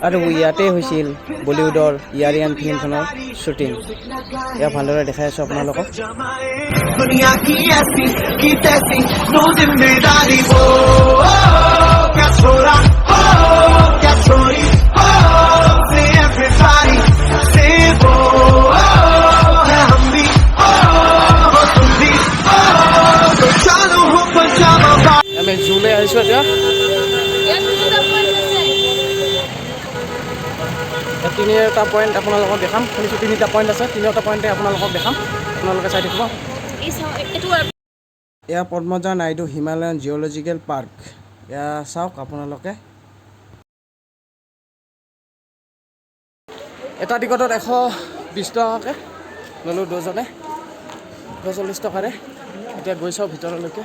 আৰু ইয়াতে হৈছিল বলিউডৰ ইয়াৰিয়ান ফিল্মখনৰ শ্বুটিং। এয়া ভালদৰে দেখাই আছোঁ আপোনালোকক। আমি জুলৈ আহিছোঁ এতিয়া। তিনিটা পইণ্ট আপোনালোকক দেখাম। শুনিছোঁ তিনিটা পইণ্ট আছে, তিনিটা পইণ্টে আপোনালোকক দেখাম। আপোনালোকে চাই থাকিব। এয়া Padmaja Naidu Himalayan geological park. এয়া চাওক আপোনালোকে। এটা টিকটত 120 টকাকৈ ল'লোঁ দুজনে, 140 টকাৰে। এতিয়া গৈ চাওঁ ভিতৰলৈকে।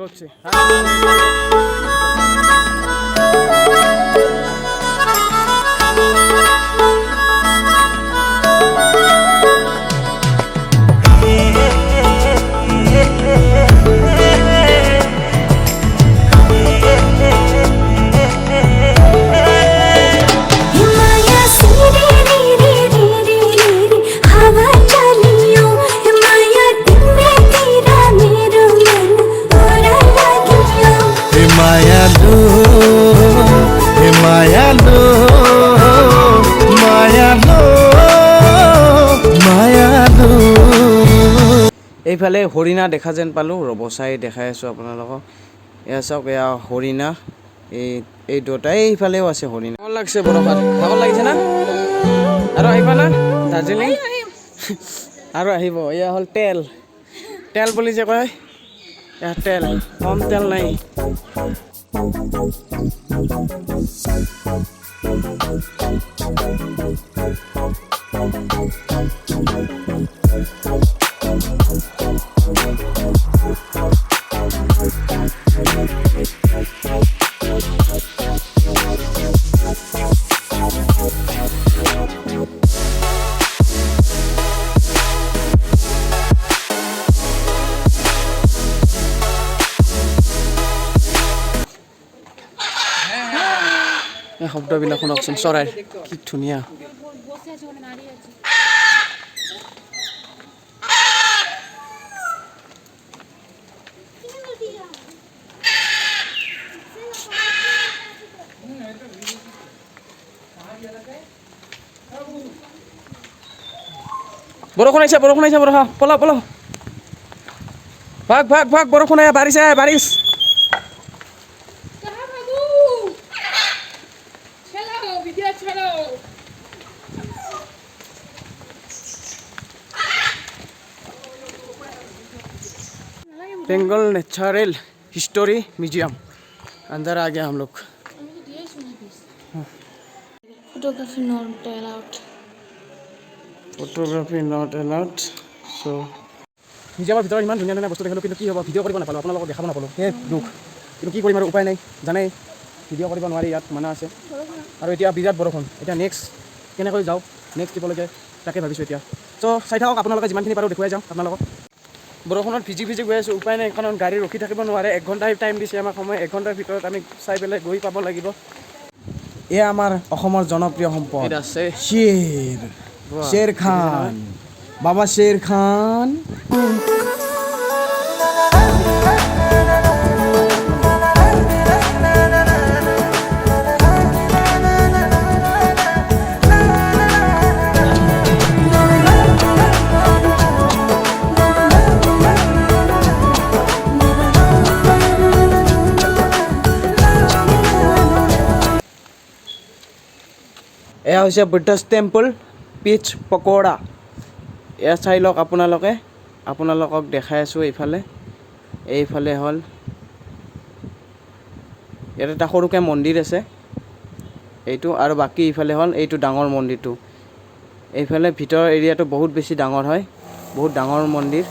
रोड से এইফালে হৰিণা দেখা যেন পালোঁ। ৰ'ব চাই দেখাই আছোঁ আপোনালোকক। এয়া চাওক, এয়া হৰিণা। এই দুটাই এইফালেও আছে হৰিণা। ভাগৰ লাগিছে বৰফাত, ভাগৰ লাগিছে না? আৰু আহিবা না দাৰ্জিলিং? আৰু আহিব। এয়া হ'ল তেল, তেল বুলি যে কয়, এয়া তেল। কম তেল নাই। শব্দবিলাক শুনকচোন, চৰাইৰ কি ধুনীয়া। বৰষুণ আহিছে, বৰষুণ আহিছে, বৰষুণ পলাও পলাও, ভাগ ভাগ ভাগ, বৰষুণ আহে, বাৰিষ আহে, বাৰিষ। बेंगल नेचुरल हिस्टोरी म्यूजियम अंदर आ गया हम लोग। Photography not allowed, photography not allowed. So म्यूजियমৰ ভিতৰত ইমান ধুনীয়া ধুনীয়া বস্তু দেখিলোঁ, কিন্তু কি হ'ব ভিডিঅ' কৰিব নাপালোঁ, আপোনালোকক দেখাব নাপালোঁ। সেই দুখ, কিন্তু কি কৰিম আৰু উপায় নাই, জানেই ভিডিঅ' কৰিব নোৱাৰি, ইয়াত মানা আছে। আৰু এতিয়া বিৰাট বৰষুণ। এতিয়া নেক্সট কেনেকৈ যাওঁ, নেক্সট ট্ৰিপলৈকে তাকে ভাবিছোঁ এতিয়া। চ' চাই থাকক আপোনালোকে, যিমানখিনি পাৰোঁ দেখুৱাই যাম আপোনালোকক। বৰষুণত ভিজি ভিজি গৈ আছোঁ, উপায় নাই, কাৰণ গাড়ী ৰখি থাকিব নোৱাৰে। 1 ঘণ্টা টাইম দিছে আমাক সময়, 1 ঘণ্টাৰ ভিতৰত আমি চাই পেলাই গৈ পাব লাগিব। এয়া আমাৰ অসমৰ জনপ্ৰিয় সম্পদ শ্বেৰ, শ্বেৰ খান, বাবা শ্বেৰ খান। এয়া হৈছে বুদ্ধিষ্ট টেম্পল, পিচ পকোৰা। এয়া চাই লওক আপোনালোকে, আপোনালোকক দেখাই আছোঁ। এইফালে হ'ল ইয়াত এটা সৰুকৈ মন্দিৰ আছে এইটো, আৰু বাকী ইফালে হ'ল এইটো ডাঙৰ মন্দিৰটো। এইফালে ভিতৰ এৰিয়াটো বহুত বেছি ডাঙৰ হয়, বহুত ডাঙৰ মন্দিৰ।